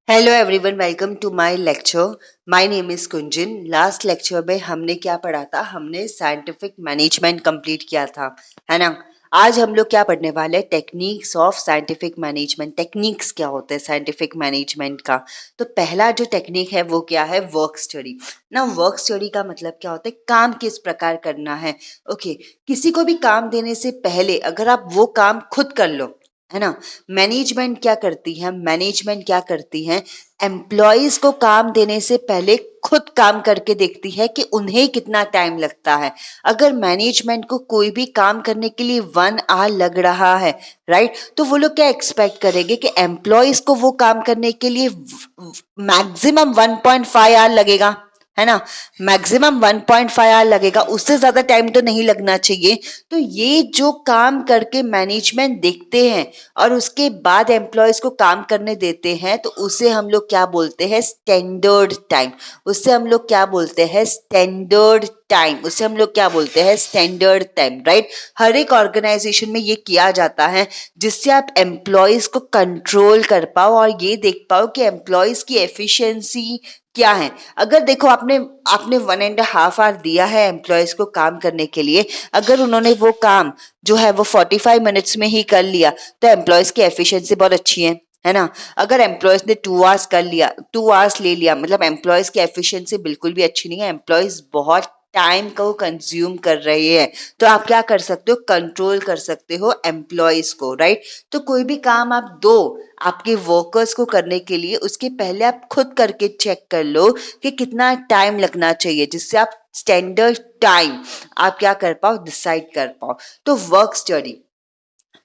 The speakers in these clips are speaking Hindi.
Hello everyone, welcome to my lecture. My name is Kunjan. Last lecture में हमने क्या पढ़ा था? हमने साइंटिफिक मैनेजमेंट कंप्लीट किया था, है ना। आज हम लोग क्या पढ़ने वाले हैं? Techniques of scientific management. Techniques क्या होते हैं साइंटिफिक मैनेजमेंट का? तो पहला जो टेक्निक है वो क्या है? वर्क स्टडी ना। वर्क स्टडी का मतलब क्या होता है? काम किस प्रकार करना है। ओके, किसी को भी काम देने से पहले अगर आप वो काम खुद कर लो, है ना। मैनेजमेंट क्या करती है? मैनेजमेंट क्या करती है? एम्प्लॉयज को काम देने से पहले खुद काम करके देखती है कि उन्हें कितना टाइम लगता है। अगर मैनेजमेंट को कोई भी काम करने के लिए 1 आवर लग रहा है, राइट, तो वो लोग क्या एक्सपेक्ट करेंगे कि एम्प्लॉयज को वो काम करने के लिए मैक्सिमम 1.5 आवर लगेगा, है ना। मैक्सिमम 1.5 आवर लगेगा, उससे ज्यादा टाइम तो नहीं लगना चाहिए। तो ये जो काम करके मैनेजमेंट देखते हैं और उसके बाद एम्प्लॉयज को काम करने देते हैं, तो उसे हम लोग क्या बोलते हैं? Standard time. उससे हम लोग क्या बोलते हैं? Standard time. उससे हम लोग क्या बोलते हैं? Standard time, right. हर एक ऑर्गेनाइजेशन में ये किया जाता है जिससे आप एम्प्लॉयज को कंट्रोल कर पाओ और ये देख पाओ कि एम्प्लॉयज की एफिशिएंसी क्या है। अगर देखो, आपने आपने 1.5 आवर दिया है एम्प्लॉयज को काम करने के लिए, अगर उन्होंने वो काम जो है वो 45 मिनट्स में ही कर लिया, तो एम्प्लॉयज की एफिशिएंसी बहुत अच्छी है ना। अगर एम्प्लॉयज ने 2 आवर्स कर लिया, 2 आवर्स ले लिया, मतलब एम्प्लॉयज की एफिशिएंसी बिल्कुल भी अच्छी नहीं है, एम्प्लॉयज बहुत टाइम को कंज्यूम कर रहे हैं। तो आप क्या कर सकते हो? कंट्रोल कर सकते हो एम्प्लॉयज को, राइट। तो कोई भी काम आप दो आपके वर्कर्स को करने के लिए, उसके पहले आप खुद करके चेक कर लो कि कितना टाइम लगना चाहिए, जिससे आप स्टैंडर्ड टाइम आप क्या कर पाओ? डिसाइड कर पाओ। तो work study,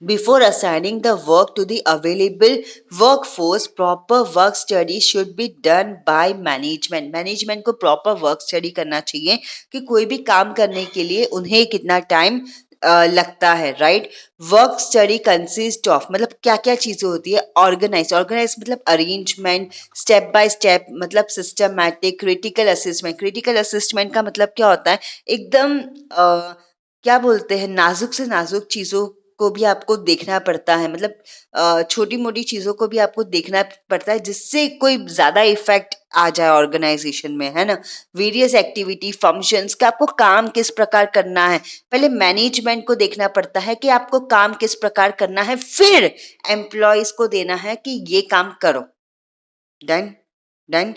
before assigning the work to the available workforce, proper work study should be done by management. Management को प्रॉपर वर्क स्टडी करना चाहिए कि कोई भी काम करने के लिए उन्हें कितना टाइम लगता है, right. Work study consist of, मतलब क्या क्या चीजें होती है? ऑर्गेनाइज, ऑर्गेनाइज मतलब अरेंजमेंट, स्टेप बाय स्टेप मतलब systematic, critical assessment. Critical assessment का मतलब क्या होता है? एकदम क्या बोलते हैं, नाजुक से नाजुक चीजों को भी आपको देखना पड़ता है, मतलब छोटी मोटी चीजों को भी आपको देखना पड़ता है जिससे कोई ज्यादा इफेक्ट आ जाए ऑर्गेनाइजेशन में, है ना। वेरियस एक्टिविटी फंक्शंस का आपको काम किस प्रकार करना है, पहले मैनेजमेंट को देखना पड़ता है कि आपको काम किस प्रकार करना है, फिर एम्प्लॉयज को देना है कि ये काम करो। Done done.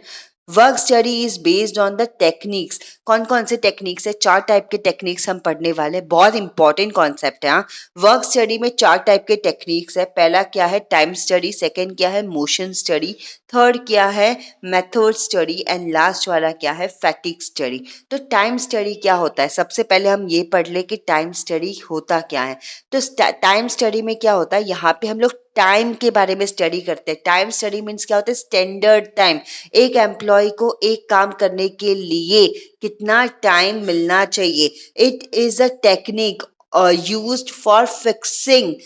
Work study is based on the techniques. कौन कौन से टेक्निक्स है? 4 टाइप के टेक्निक्स हम पढ़ने वाले हैं, बहुत इंपॉर्टेंट कॉन्सेप्ट है। हाँ, वर्क स्टडी में 4 टाइप के टेक्निक्स है। पहला क्या है? Time study. सेकंड क्या है? Motion study. थर्ड क्या है? Method study. एंड लास्ट वाला क्या है? Fatigue study. तो टाइम स्टडी क्या होता है? सबसे पहले हम ये पढ़ ले कि टाइम स्टडी होता क्या है। तो टाइम स्टडी में क्या होता है? यहाँ पे हम लोग टाइम के बारे में स्टडी करते हैं। टाइम स्टडी मीन्स क्या होता है? Standard time. एक एम्प्लॉय को एक काम करने के लिए कितना टाइम मिलना चाहिए। It is a technique used for fixing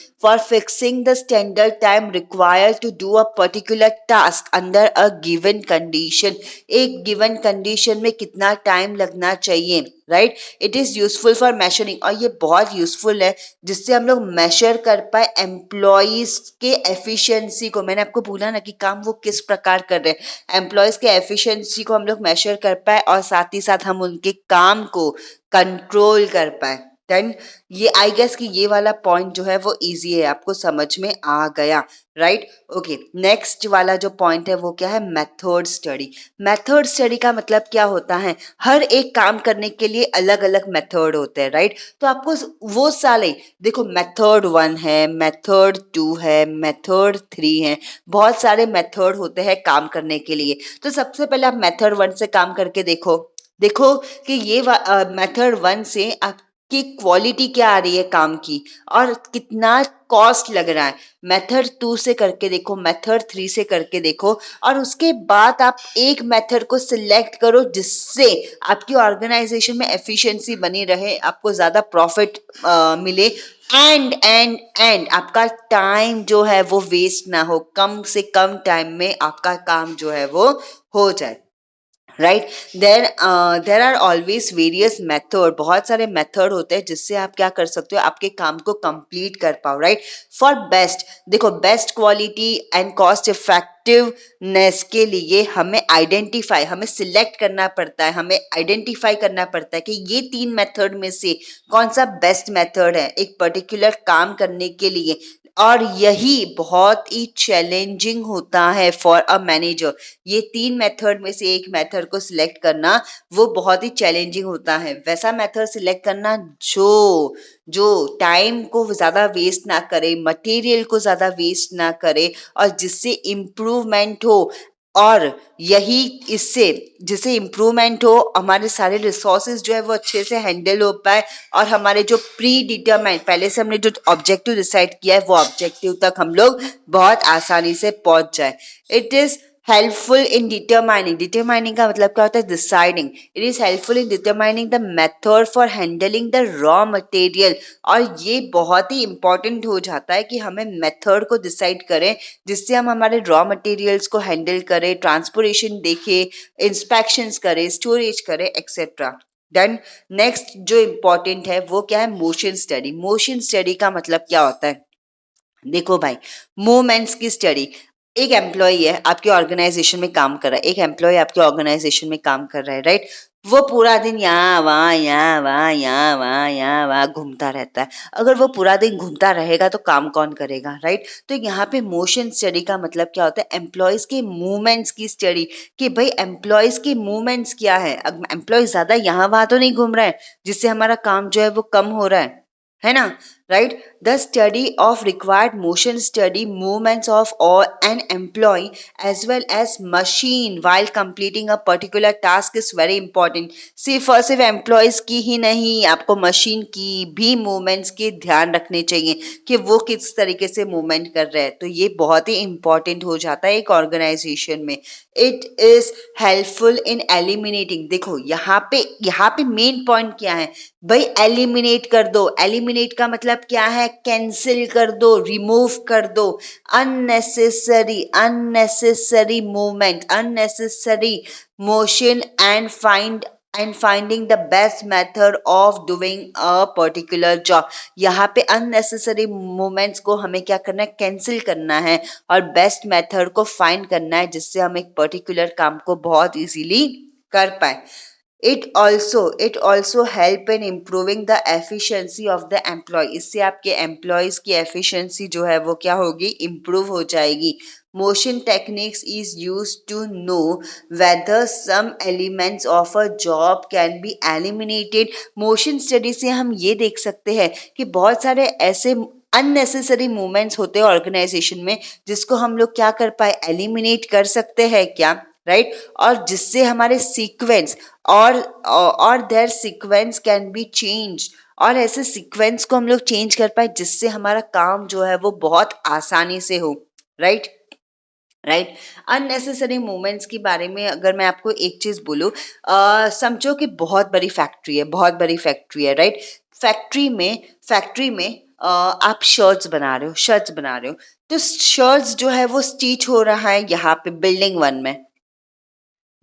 the standard time required to do a particular task under a given condition. एक given condition में कितना टाइम लगना चाहिए, right. It is useful for measuring, और ये बहुत यूजफुल है जिससे हम लोग मेजर कर पाए एम्प्लॉयज के एफिशिएंसी को। मैंने आपको बोला ना कि काम वो किस प्रकार कर रहे हैं, एम्प्लॉयज के एफिशिएंसी को हम लोग मेजर कर पाए और साथ ही साथ हम उनके काम को कंट्रोल कर पाए। देन ये आई गेस कि ये वाला पॉइंट जो है वो इजी है, आपको समझ में आ गया, राइट। ओके, नेक्स्ट वाला जो पॉइंट है वो क्या है? Method study. मेथड स्टडी का मतलब क्या होता है? हर एक काम करने के लिए अलग अलग मेथड होते हैं, राइट। तो आपको वो साले, देखो, मेथड 1 है, मेथड 2 है, मेथड 3 है, बहुत सारे मेथड होते हैं काम करने के लिए। तो सबसे पहले आप मेथड 1 से काम करके देखो। देखो कि ये मेथड 1 से आपकी क्वालिटी क्या आ रही है काम की, और कितना कॉस्ट लग रहा है। मेथड 2 से करके देखो, मेथड 3 से करके देखो, और उसके बाद आप एक मेथड को सिलेक्ट करो जिससे आपकी ऑर्गेनाइजेशन में एफिशिएंसी बनी रहे, आपको ज्यादा प्रॉफिट मिले, एंड आपका टाइम जो है वो वेस्ट ना हो, कम से कम टाइम में आपका काम जो है वो हो जाए। Right. There are always various method, बहुत सारे मेथड होते हैं जिससे आप क्या कर सकते हो, आपके काम को कंप्लीट कर पाओ। राइट। फॉर बेस्ट, देखो best quality and cost effectiveness के लिए हमें सिलेक्ट करना पड़ता है, हमें आइडेंटिफाई करना पड़ता है कि ये 3 मेथड में से कौन सा बेस्ट मेथड है एक पर्टिकुलर काम करने के लिए। और यही बहुत ही चैलेंजिंग होता है फॉर अ मैनेजर। ये 3 मेथड में से एक मेथड को सिलेक्ट करना वो बहुत ही चैलेंजिंग होता है। वैसा मेथड सिलेक्ट करना जो जो टाइम को ज़्यादा वेस्ट ना करे, मटेरियल को ज़्यादा वेस्ट ना करे और जिससे इम्प्रूवमेंट हो। और यही इससे जिससे इम्प्रूवमेंट हो, हमारे सारे रिसोर्सेज जो है वो अच्छे से हैंडल हो पाए और हमारे जो प्री डिटरमाइंड पहले से हमने जो ऑब्जेक्टिव डिसाइड किया है वो ऑब्जेक्टिव तक हम लोग बहुत आसानी से पहुंच जाए। It is helpful in determining, determining का मतलब क्या होता है, deciding. It is helpful in determining the method for handling the raw material. और ये बहुत ही इंपॉर्टेंट हो जाता है कि हमें मेथड को डिसाइड करें जिससे हम हमारे रॉ मटेरियल्स को हैंडल करें, ट्रांसपोर्टेशन देखें, इंस्पेक्शंस करें, स्टोरेज करें, एक्सेट्रा। देन नेक्स्ट जो इम्पोर्टेंट है वो क्या है, मोशन स्टडी। मोशन स्टडी का मतलब क्या होता है, देखो भाई, मूवमेंट्स की स्टडी। एक एम्प्लॉय है आपके ऑर्गेनाइजेशन में काम कर रहा है, एक एम्प्लॉय आपके ऑर्गेनाइजेशन में काम कर रहा है, राइट। वो पूरा दिन यहाँ वहाँ यहाँ वहाँ यहाँ वहाँ यहाँ वहाँ घूमता रहता है। अगर वो पूरा दिन घूमता रहेगा तो काम कौन करेगा, राइट। तो यहाँ पे मोशन स्टडी का मतलब क्या होता है, एम्प्लॉयज के मूवमेंट्स की स्टडी, कि भाई एम्प्लॉयज के मूवमेंट्स क्या है। अब एम्प्लॉय ज्यादा यहाँ वहाँ तो नहीं घूम रहा है जिससे हमारा काम जो है वो कम हो रहा है ना, right? The study of required motion study movements of or an employee as well as machine while completing a particular task is very important. सिर्फ एम्प्लॉयज की ही नहीं, आपको मशीन की भी मूवमेंट्स के ध्यान रखने चाहिए कि वो किस तरीके से मूवमेंट कर रहे हैं। तो ये बहुत ही इंपॉर्टेंट हो जाता है एक ऑर्गेनाइजेशन में। It is helpful in eliminating, देखो यहाँ पे मेन पॉइंट क्या है भाई, एलिमिनेट कर दो। एलिमिनेट का मतलब क्या है, कैंसिल कर दो, रिमूव कर दो। Unnecessary movement, unnecessary motion and finding the best method of doing a particular job. यहाँ पे अननेसेसरी मूवमेंट्स को हमें क्या करना है, कैंसिल करना है और बेस्ट मेथड को फाइंड करना है जिससे हम एक पर्टिकुलर काम को बहुत इजीली कर पाए। It also help in improving the efficiency of the employee। इससे आपके एम्प्लॉयज की एफिशिएंसी जो है वो क्या होगी, इम्प्रूव हो जाएगी। Motion techniques is use to know whether some elements of a job can be eliminated. Motion study से हम ये देख सकते हैं कि बहुत सारे ऐसे अननेसेसरी मूवमेंट्स होते हैं ऑर्गेनाइजेशन में जिसको हम लोग क्या कर पाए, एलिमिनेट कर सकते हैं क्या, राइट। और जिससे हमारे सीक्वेंस और their sequence can be change, और ऐसे सीक्वेंस को हम लोग चेंज कर पाए जिससे हमारा काम जो है वो बहुत आसानी से हो, राइट। राइट। अननेसेसरी मूवमेंट्स के बारे में अगर मैं आपको एक चीज बोलूं, समझो कि बहुत बड़ी फैक्ट्री है, बहुत बड़ी फैक्ट्री है, राइट। फैक्ट्री में आप शर्ट्स बना रहे हो। तो शर्ट्स जो है वो स्टिच हो रहा है यहाँ पे बिल्डिंग 1 में,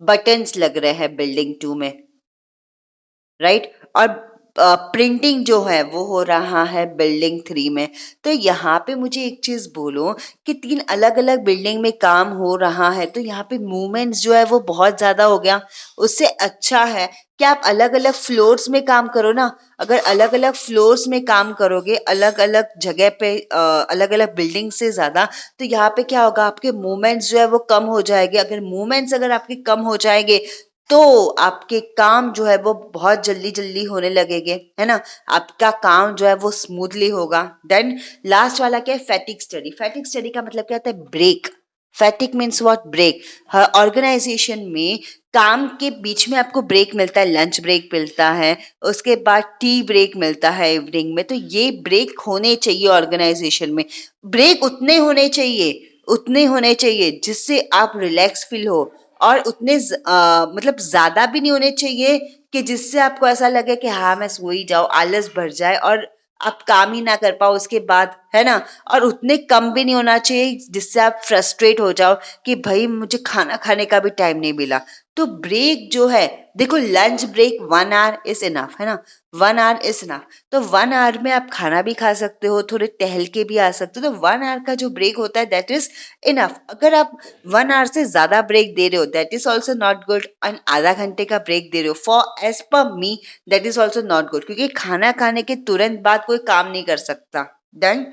बटन्स लग रहे हैं बिल्डिंग 2 में, राइट। और प्रिंटिंग जो है वो हो रहा है बिल्डिंग 3 में। तो यहाँ पे मुझे एक चीज बोलो कि 3 अलग अलग बिल्डिंग में काम हो रहा है तो यहाँ पे मूवमेंट्स जो है वो बहुत ज्यादा हो गया। उससे अच्छा है कि आप अलग अलग फ्लोर्स में काम करो ना। अगर अलग अलग फ्लोर्स में काम करोगे, अलग अलग जगह पे अलग अलग बिल्डिंग से ज्यादा, तो यहाँ पे क्या होगा, आपके मूवमेंट्स जो है वो कम हो जाएंगे। अगर आपके कम हो जाएंगे तो आपके काम जो है वो बहुत जल्दी जल्दी होने लगेंगे, है ना। आपका काम जो है वो स्मूथली होगा। देन लास्ट वाला क्या है, फैटिक स्टडी। फैटिक स्टडी का मतलब क्या होता है, break. Fatigue means what, break. Organisation में काम के बीच में आपको ब्रेक मिलता है, लंच ब्रेक मिलता है, उसके बाद टी ब्रेक मिलता है इवनिंग में। तो ये ब्रेक होने चाहिए ऑर्गेनाइजेशन में। ब्रेक उतने होने चाहिए जिससे आप रिलैक्स फील हो, और मतलब ज्यादा भी नहीं होने चाहिए कि जिससे आपको ऐसा लगे कि हाँ मैं सो ही जाऊं, आलस भर जाए और आप काम ही ना कर पाओ उसके बाद, है ना? और उतने कम भी नहीं होना चाहिए जिससे आप फ्रस्ट्रेट हो जाओ कि भाई मुझे खाना खाने का भी टाइम नहीं मिला। तो ब्रेक जो है, देखो lunch break 1 hour is enough, है ना? 1 आवर इज इनफ। तो 1 आवर में आप खाना भी खा सकते हो, थोड़े टहल के भी आ सकते हो। तो 1 आवर का जो ब्रेक होता है दैट इज इनफ। अगर आप 1 आवर से ज्यादा ब्रेक दे रहे हो that is also not good. And आधा घंटे का ब्रेक दे रहे हो for as per me that is also not good, क्योंकि खाना खाने के तुरंत बाद कोई काम नहीं कर सकता। डन।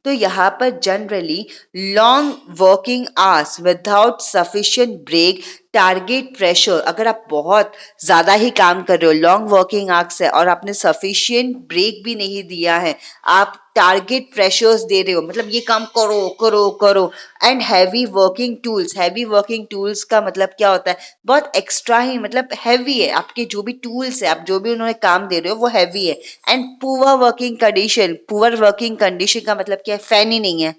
तो यहाँ पर generally long working hours without sufficient break target pressure, अगर आप बहुत ज्यादा ही काम कर रहे हो, लॉन्ग वर्किंग आवर्स है और आपने सफिशिएंट ब्रेक भी नहीं दिया है, आप टारगेट प्रेशर्स दे रहे हो, मतलब ये काम करो करो करो। एंड हैवी वर्किंग टूल्स का मतलब क्या होता है, बहुत एक्स्ट्रा ही, मतलब हैवी है, आपके जो भी टूल्स है, आप जो भी उन्होंने काम दे रहे हो वो हैवी है। एंड पुअर वर्किंग कंडीशन का मतलब क्या है, फैन ही नहीं है,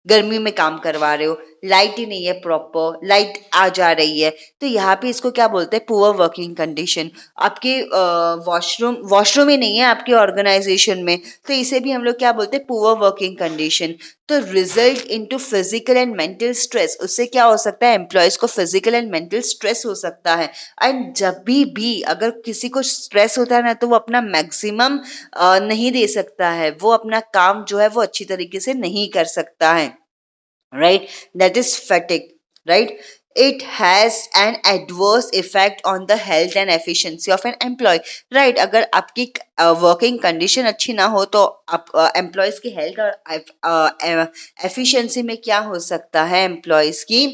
गर्मी में काम करवा रहे हो, लाइट ही नहीं है, प्रॉपर लाइट आ जा रही है, तो यहाँ पे इसको क्या बोलते हैं, पुअर वर्किंग कंडीशन। आपके वॉशरूम ही नहीं है आपके ऑर्गेनाइजेशन में, तो इसे भी हम लोग क्या बोलते हैं, पुअर वर्किंग कंडीशन। तो result into physical and mental stress, उससे क्या हो सकता है, एम्प्लॉयज को फिजिकल एंड मेंटल स्ट्रेस हो सकता है। एंड जब भी अगर किसी को स्ट्रेस होता है ना, तो वो अपना मैक्सिमम नहीं दे सकता है, वो अपना काम जो है वो अच्छी तरीके से नहीं कर सकता है। Right, that is fatigue. Right, it has an adverse effect on the health and efficiency of an employee. Right, अगर आपकी वर्किंग कंडीशन अच्छी ना हो तो आप एम्प्लॉयज की हेल्थ और एफिशिएंसी में क्या हो सकता है, एम्प्लॉयज की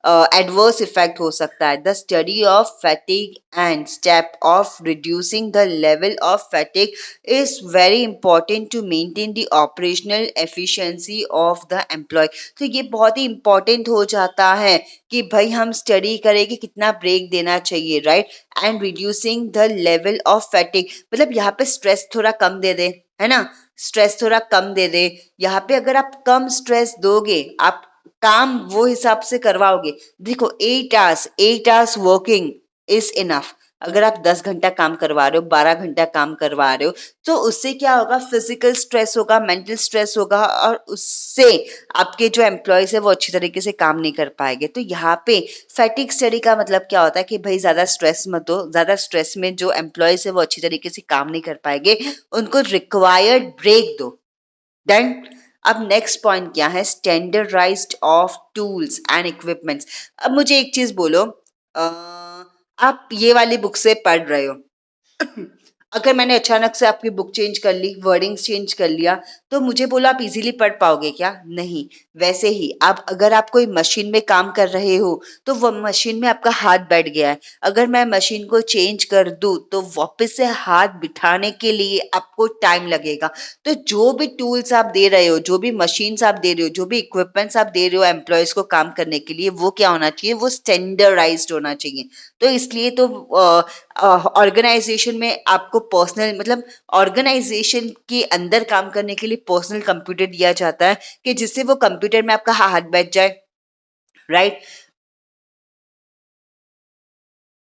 एडवर्स इफेक्ट हो सकता है। The study of fatigue and step of reducing the level of fatigue is very important to maintain the operational efficiency of the employee। तो ये बहुत ही important हो जाता है कि भाई हम स्टडी करें कि कितना ब्रेक देना चाहिए, right? And reducing the level of fatigue, मतलब यहाँ पे स्ट्रेस थोड़ा कम दे दे, है ना? स्ट्रेस थोड़ा कम दे दे। यहाँ पे अगर आप कम स्ट्रेस दोगे, आप काम वो हिसाब से करवाओगे। देखो 8 आवर्स वर्किंग इज इनफ। अगर आप 10 घंटा काम करवा रहे हो, 12 घंटा काम करवा रहे हो, तो उससे क्या होगा, फिजिकल स्ट्रेस होगा, मेंटल स्ट्रेस होगा, और उससे आपके जो एम्प्लॉयज है वो अच्छी तरीके से काम नहीं कर पाएंगे। तो यहाँ पे फैटिक स्टडी का मतलब क्या होता है कि भाई ज्यादा स्ट्रेस मत दो, ज्यादा स्ट्रेस में जो एम्प्लॉयज है वो अच्छी तरीके से काम नहीं कर पाएंगे, उनको रिक्वायर्ड ब्रेक दो। देन अब नेक्स्ट पॉइंट क्या है, standardised of tools and equipments. अब मुझे एक चीज बोलो, आप ये वाली बुक से पढ़ रहे हो, अगर मैंने अचानक से आपकी बुक चेंज कर ली, वर्डिंग्स चेंज कर लिया, तो मुझे बोलो आप इजीली पढ़ पाओगे क्या? नहीं। वैसे ही आप, अगर आप कोई मशीन में काम कर रहे हो, तो वो मशीन में आपका हाथ बैठ गया है, अगर मैं मशीन को चेंज कर दूं तो वापस से हाथ बिठाने के लिए आपको टाइम लगेगा। तो जो भी टूल्स आप दे रहे हो, जो भी मशीन्स आप दे रहे हो, जो भी इक्विपमेंट्स आप दे रहे हो एम्प्लॉयज को काम करने के लिए, वो क्या होना चाहिए, वो स्टैंडर्डाइज्ड होना चाहिए। तो इसलिए तो ऑर्गेनाइजेशन में आपको पर्सनल, मतलब ऑर्गेनाइजेशन के अंदर काम करने के लिए पर्सनल कंप्यूटर दिया जाता है कि जिससे वो कंप्यूटर में आपका हाथ बैठ जाए, right?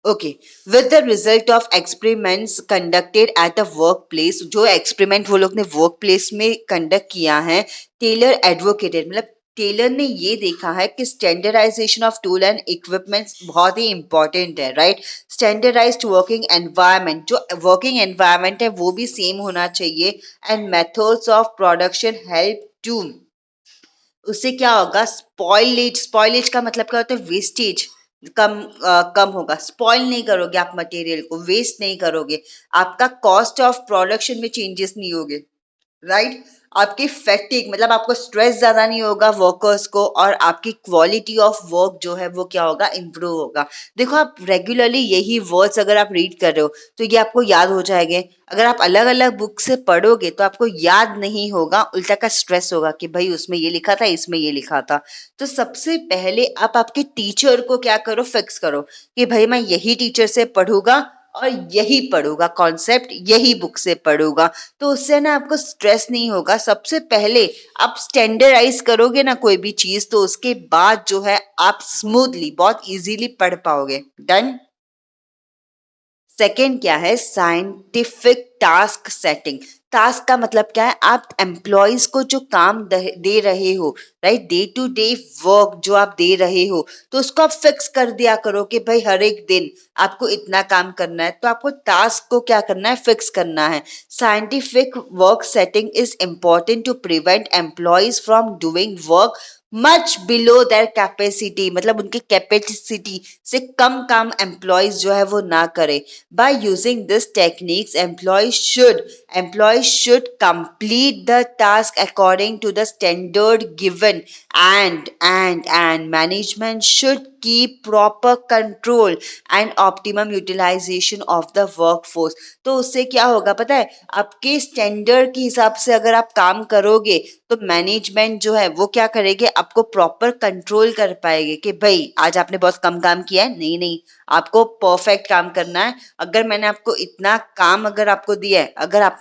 Okay. With the result of experiments conducted at a work place, जो एक्सपेरिमेंट वो लोग ने वर्क प्लेस में कंडक्ट किया है, टेलर एडवोकेटेड, मतलब टेलर ने ये देखा है कि standardisation of tool and equipments बहुत ही इंपॉर्टेंट है, राइट? स्टैंडर्डाइज्ड वर्किंग एनवायरनमेंट, जो वर्किंग एनवायरनमेंट है वो भी सेम होना चाहिए। And methods of production help to, उससे क्या होगा, स्पॉइलेज का मतलब क्या होता है, वेस्टेज कम होगा। स्पॉइल नहीं करोगे आप मटेरियल को, वेस्ट नहीं करोगे, आपका कॉस्ट ऑफ प्रोडक्शन में चेंजेस नहीं होगे, राइट? आपकी फैटिक, मतलब आपको स्ट्रेस ज्यादा नहीं होगा वर्कर्स को, और आपकी क्वालिटी ऑफ वर्क जो है वो क्या होगा, इंप्रूव होगा। देखो आप रेगुलरली यही वर्ड्स अगर आप रीड कर रहे हो तो ये आपको याद हो जाएंगे। अगर आप अलग अलग बुक से पढ़ोगे तो आपको याद नहीं होगा, उल्टा का स्ट्रेस होगा कि भाई उसमें ये लिखा था, इसमें ये लिखा था। तो सबसे पहले आप आपके टीचर को क्या करो, फिक्स करो कि भाई मैं यही टीचर से पढ़ूंगा और यही पढ़ूंगा, कॉन्सेप्ट यही बुक से पढ़ूंगा। तो उससे ना आपको स्ट्रेस नहीं होगा। सबसे पहले आप स्टैंडर्डाइज करोगे ना कोई भी चीज, तो उसके बाद जो है आप स्मूथली, बहुत इजीली पढ़ पाओगे। डन। सेकंड क्या है, साइंटिफिक टास्क सेटिंग। टास्क का मतलब क्या है, आप एम्प्लॉयज को जो काम दे रहे हो, right, day to day work जो आप दे रहे हो, तो उसको आप फिक्स कर दिया करो कि भाई हर एक दिन आपको इतना काम करना है। तो आपको टास्क को क्या करना है, फिक्स करना है। Scientific work setting is important to prevent employees from doing work much below their capacity, मतलब उनकी कैपेसिटी से कम काम एम्प्लॉयज जो है वो ना करे। By using this techniques, employees should complete the task according to the standard given, and management should keep proper control and optimum utilization of the workforce. तो उससे क्या होगा पता है, आपके स्टैंडर्ड के हिसाब से अगर आप काम करोगे तो मैनेजमेंट जो है वो क्या करेगी, आपको प्रॉपर कंट्रोल कर पाएगी कि भाई आज आपने बहुत कम काम किया है, नहीं नहीं, आपको परफेक्ट काम करना है। अगर मैंने आपको इतना काम अगर आपको दिया है, अगर आप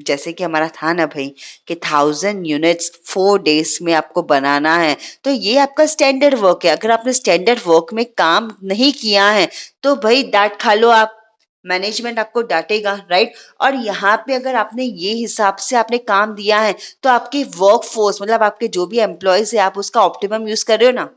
जैसे कि हमारा था ना भाई कि 1000 यूनिट्स 4 डेज में आपको बनाना है, तो ये आपका स्टैंडर्ड वर्क है। अगर आपने स्टैंडर्ड वर्क में काम नहीं किया है तो भाई डांट खा लो आप, मैनेजमेंट आपको डांटेगा, राइट। और यहाँ पे अगर आपने ये हिसाब से आपने काम दिया है तो आपकी वर्क फोर्स मतलब आपके जो भी एम्प्लॉयज है आप उसका ऑप्टिमम यूज कर रहे हो ना,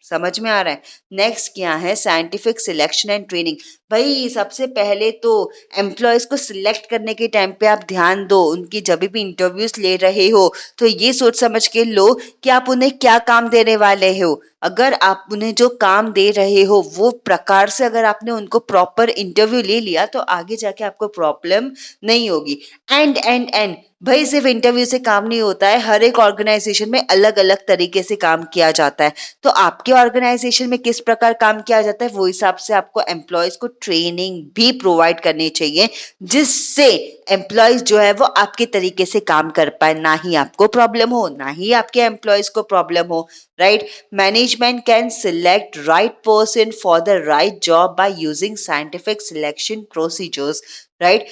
समझ में आ रहा है। नेक्स्ट क्या है, साइंटिफिक सिलेक्शन एंड ट्रेनिंग। भाई सबसे पहले तो एम्प्लॉयज को सिलेक्ट करने के टाइम पे आप ध्यान दो, उनकी जब भी इंटरव्यूज ले रहे हो तो ये सोच समझ के लो कि आप उन्हें क्या काम देने वाले हो। अगर आप उन्हें जो काम दे रहे हो वो प्रकार से अगर आपने उनको प्रॉपर इंटरव्यू ले लिया तो आगे जाके आपको प्रॉब्लम नहीं होगी। एंड भाई सिर्फ इंटरव्यू से काम नहीं होता है, हर एक ऑर्गेनाइजेशन में अलग अलग तरीके से काम किया जाता है। तो आपके ऑर्गेनाइजेशन में किस प्रकार काम किया जाता है वो हिसाब से आपको एम्प्लॉयज को ट्रेनिंग भी प्रोवाइड करनी चाहिए, जिससे एम्प्लॉयज जो है वो आपके तरीके से काम कर पाए, ना ही आपको प्रॉब्लम हो ना ही आपके एम्प्लॉयज को प्रॉब्लम हो, right. Management can select right person for the right job by using scientific selection procedures, right.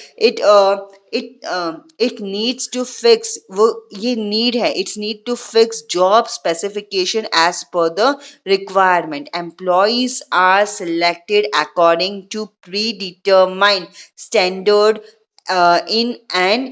It needs to fix, वो ये नीड है, it's need to fix job specification as per the requirement. Employees are selected according to predetermined standard in an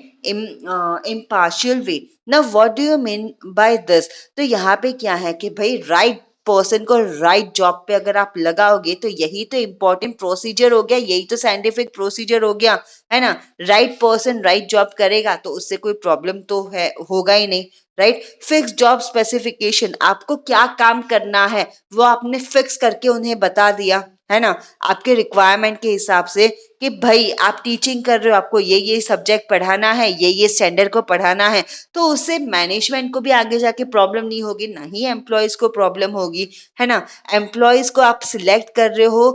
impartial way. Now, what do you mean by this? तो यहाँ पे क्या है कि भाई राइट पर्सन को राइट जॉब पे अगर आप लगाओगे तो यही तो इम्पोर्टेंट प्रोसीजर हो गया, यही तो साइंटिफिक प्रोसीजर हो गया, है ना। राइट पर्सन राइट जॉब करेगा तो उससे कोई प्रॉब्लम तो है होगा ही नहीं, राइट। फिक्स जॉब स्पेसिफिकेशन, आपको क्या काम करना है वो आपने फिक्स करके उन्हें बता दिया, है ना, आपके रिक्वायरमेंट के हिसाब से कि भाई आप टीचिंग कर रहे हो, आपको ये सब्जेक्ट पढ़ाना है, ये स्टैंडर्ड को पढ़ाना है, तो उससे मैनेजमेंट को भी आगे जाके प्रॉब्लम नहीं होगी, ना ही एम्प्लॉयज को प्रॉब्लम होगी, है ना। एम्प्लॉयज को आप सिलेक्ट कर रहे हो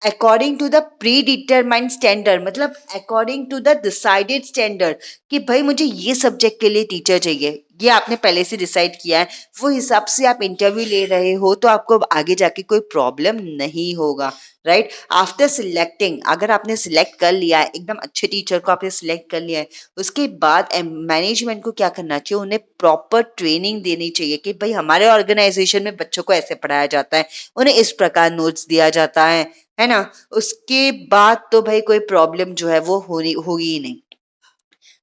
according to the predetermined standard, मतलब according to the decided standard कि भाई मुझे ये सब्जेक्ट के लिए टीचर चाहिए, ये आपने पहले से डिसाइड किया है, वो हिसाब से आप इंटरव्यू ले रहे हो तो आपको आगे जाके कोई प्रॉब्लम नहीं होगा, राइट। आफ्टर सिलेक्टिंग, अगर आपने सिलेक्ट कर लिया है, एकदम अच्छे टीचर को आपने सिलेक्ट कर लिया है, उसके बाद मैनेजमेंट को क्या करना चाहिए, उन्हें प्रॉपर ट्रेनिंग देनी चाहिए कि भाई हमारे ऑर्गेनाइजेशन में बच्चों को ऐसे पढ़ाया जाता है, उन्हें इस प्रकार नोट्स दिया जाता है ना। उसके बाद तो भाई कोई प्रॉब्लम जो है वो होगी ही नहीं।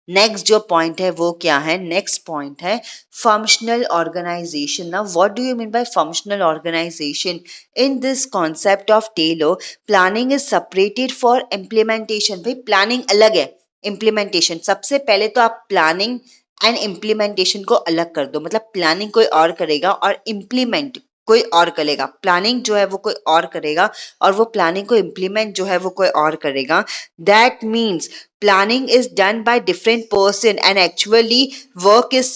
नेक्स्ट जो पॉइंट है वो क्या है, नेक्स्ट पॉइंट है फंक्शनल ऑर्गेनाइजेशन। ना what do you mean by functional organization? In this concept of Taylor, planning is separated for implementation. भाई प्लानिंग अलग है, इम्प्लीमेंटेशन, सबसे पहले तो आप प्लानिंग एंड इम्प्लीमेंटेशन को अलग कर दो, मतलब प्लानिंग कोई और करेगा और इम्प्लीमेंट कोई और करेगा। प्लानिंग जो है वो कोई और करेगा और वो प्लानिंग को इम्प्लीमेंट जो है वो कोई और करेगा। That means planning is done by different person and actually work is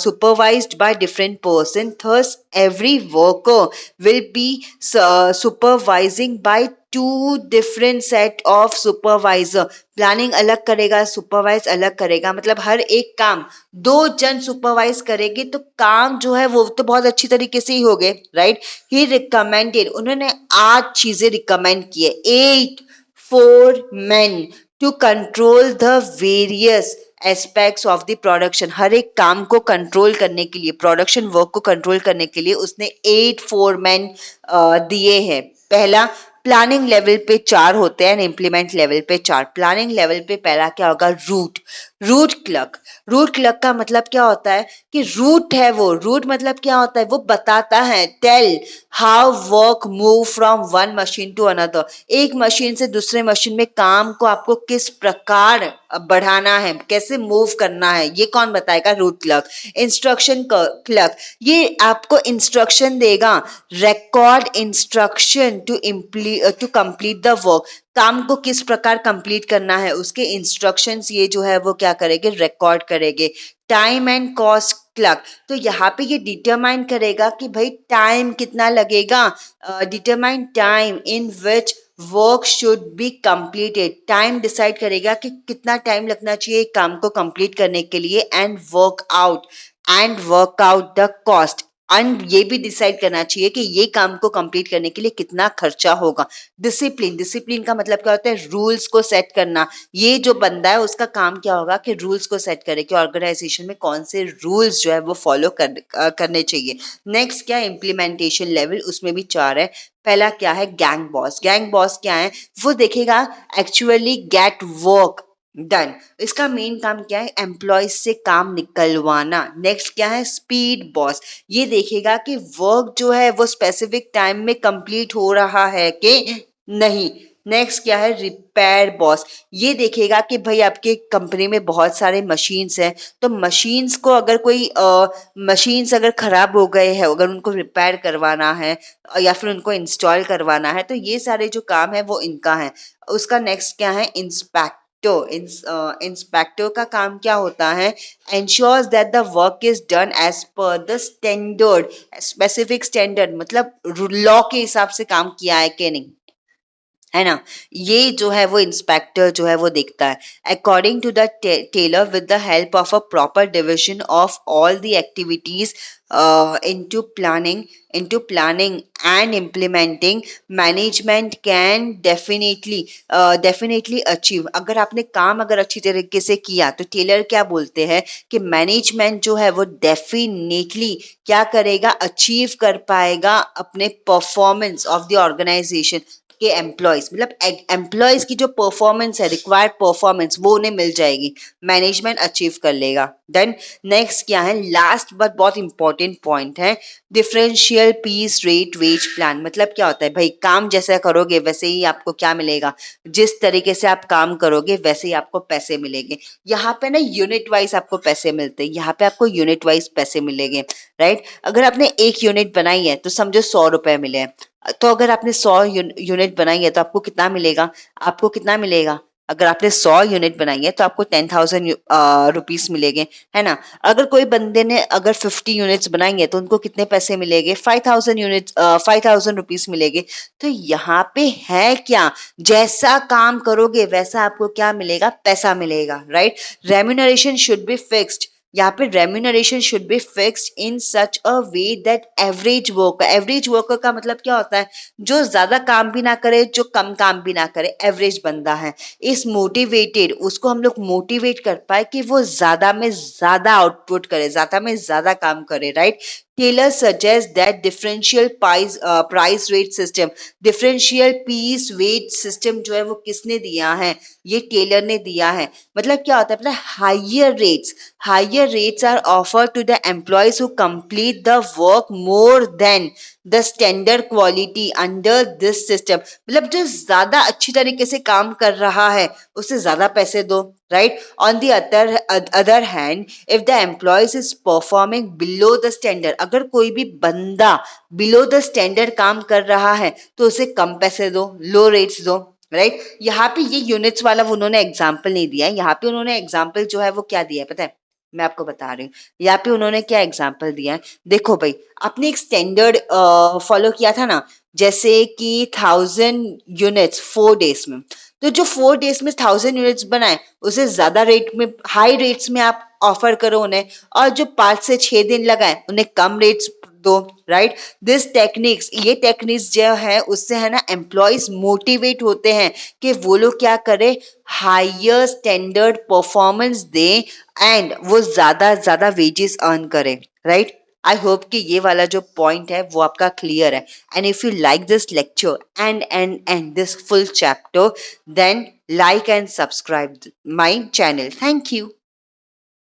supervised by different person. Thus every worker will be supervising by two different set of supervisor. Planning अलग करेगा, सुपरवाइज अलग करेगा, मतलब हर एक काम दो जन सुपरवाइज करेंगे तो काम जो है वो तो बहुत अच्छी तरीके से ही हो गए, राइट। ही रिकमेंडेड, उन्होंने 8 चीजें रिकमेंड किए, 8 4 men to control the various aspects of the production. हर एक काम को कंट्रोल करने के लिए, प्रोडक्शन वर्क को कंट्रोल करने के लिए उसने 8 4 men दिए हैं। पहला, प्लानिंग लेवल पे 4 होते हैं, इम्प्लीमेंट लेवल पे 4। प्लानिंग लेवल पे पहला क्या होगा? Root clerk. रूट क्लर्क का मतलब क्या होता है कि रूट है वो, रूट मतलब क्या होता है? वो बताता है, tell how work move from one machine to another. एक मशीन से दूसरे मशीन में काम को आपको किस प्रकार बढ़ाना है, कैसे मूव करना है, ये कौन बताएगा? Root clerk. इंस्ट्रक्शन क्लर्क, ये आपको इंस्ट्रक्शन देगा, record instruction to complete the work. काम को किस प्रकार कंप्लीट करना है, उसके इंस्ट्रक्शंस ये जो है वो क्या करेंगे? रिकॉर्ड करेंगे। टाइम एंड कॉस्ट क्लर्क, तो यहाँ पे ये डिटरमाइन करेगा कि भाई टाइम कितना लगेगा, determine time in which work should be completed. Time decide करेगा कि कितना टाइम लगना चाहिए काम को कंप्लीट करने के लिए। And work out the cost, and ये भी डिसाइड करना चाहिए कि ये काम को कंप्लीट करने के लिए कितना खर्चा होगा। डिसिप्लिन, डिसिप्लिन का मतलब क्या होता है? रूल्स को सेट करना। ये जो बंदा है उसका काम क्या होगा कि रूल्स को सेट करे कि ऑर्गेनाइजेशन में कौन से रूल्स जो है वो फॉलो करने चाहिए। नेक्स्ट क्या है? इम्प्लीमेंटेशन लेवल, उसमें भी 4 है। पहला क्या है? Gang boss. गैंग बॉस क्या है? वो देखेगा एक्चुअली गेट वर्क डन। इसका मेन काम क्या है? एम्प्लॉयज से काम निकलवाना। नेक्स्ट क्या है? स्पीड बॉस, ये देखेगा कि वर्क जो है वो स्पेसिफिक टाइम में कंप्लीट हो रहा है कि नहीं। नेक्स्ट क्या है? रिपेयर बॉस, ये देखेगा कि भाई आपके कंपनी में बहुत सारे मशीन्स हैं, तो मशीन्स को अगर कोई मशीन्स अगर खराब हो गए हैं, अगर उनको रिपेयर करवाना है या फिर उनको इंस्टॉल करवाना है, तो ये सारे जो काम है वो इनका है। उसका नेक्स्ट क्या है? इंस्पेक्टर का काम क्या होता है? ensures that the work is done as per the standard, specific standard, मतलब लॉ के हिसाब से काम किया है कि नहीं, है ना। ये जो है वो इंस्पेक्टर जो है वो देखता है। According to the Taylor, with the help of a proper division of all the activities into planning and implementing, management can definitely achieve। अगर आपने काम अगर अच्छी तरीके से किया तो टेलर क्या बोलते हैं कि मैनेजमेंट जो है वो डेफिनेटली क्या करेगा? अचीव कर पाएगा अपने परफॉर्मेंस ऑफ द ऑर्गेनाइजेशन के एम्प्लॉयज, मतलब एम्प्लॉयज की जो परफॉर्मेंस है, रिक्वायर्ड परफॉर्मेंस, वो उन्हें मिल जाएगी, मैनेजमेंट अचीव कर लेगा। देन नेक्स्ट क्या है? लास्ट बट बहुत इंपॉर्टेंट पॉइंट है, differential piece rate wage plan. मतलब क्या होता है भाई? काम जैसा करोगे वैसे ही आपको क्या मिलेगा? जिस तरीके से आप काम करोगे वैसे ही आपको पैसे मिलेंगे। यहाँ पे ना यूनिट वाइज आपको पैसे मिलते हैं, यहाँ पे आपको यूनिट वाइज पैसे मिलेंगे, राइट। अगर आपने एक यूनिट बनाई है तो समझो 100 रुपए मिले हैं, तो अगर आपने 100 यूनिट बनाई है तो आपको कितना मिलेगा? आपको कितना मिलेगा? अगर आपने 100 यूनिट बनाई है तो आपको 10,000 रुपीस मिलेंगे, है ना। अगर कोई बंदे ने अगर 50 यूनिट्स बनाई है तो उनको कितने पैसे मिलेंगे? 5,000 रुपीस मिलेंगे। तो यहाँ पे है क्या? जैसा काम करोगे वैसा आपको क्या मिलेगा? पैसा मिलेगा, right. Remuneration should be fixed, यहाँ पे remuneration should be fixed in such a way that average worker का मतलब क्या होता है? जो ज्यादा काम भी ना करे, जो कम काम भी ना करे, एवरेज बंदा है, इस मोटिवेटेड, उसको हम लोग मोटिवेट कर पाए कि वो ज्यादा में ज्यादा आउटपुट करे, ज्यादा में ज्यादा काम करे, right. Taylor suggest that differential price rate system, differential piece wage system जो है वो किसने दिया है? ये टेलर ने दिया है। मतलब क्या होता है? मतलब higher rates are offered to the employees who complete the work more than the standard quality under this system। मतलब जो ज्यादा अच्छी तरीके से काम कर रहा है उसे ज्यादा पैसे दो, right। on the other hand, if the employees is performing below the standard, अगर कोई भी बंदा below the standard काम कर रहा है तो उसे कम पैसे दो, लो रेट्स दो, राइट। यहाँ पे ये यूनिट्स वाला उन्होंने एग्जाम्पल नहीं दिया है, यहाँ पे उन्होंने एग्जाम्पल जो है वो क्या दिया है पता है? मैं आपको बता रही हूँ यहाँ पे उन्होंने क्या एग्जाम्पल दिया है। देखो भाई, आपने एक स्टैंडर्ड फॉलो किया था ना, जैसे कि 1,000 यूनिट्स 4 डेज में, तो जो 4 डेज में 1,000 यूनिट्स बनाए उसे ज्यादा रेट में, हाई रेट्स में आप ऑफर करो उन्हें, और जो 5 से 6 दिन लगाए उन्हें कम रेट्स दो, राइट। दिस टेक्निक्स, ये टेक्निक्स जो है उससे है ना एम्प्लॉयज मोटिवेट होते हैं कि वो लोग क्या करे, हायर स्टैंडर्ड परफॉर्मेंस दे एंड वो ज्यादा ज्यादा वेजेस अर्न करें, राइट। आई होप कि ये वाला जो पॉइंट है वो आपका क्लियर है। And if you like this lecture and this full chapter, then like and subscribe my channel. Thank you.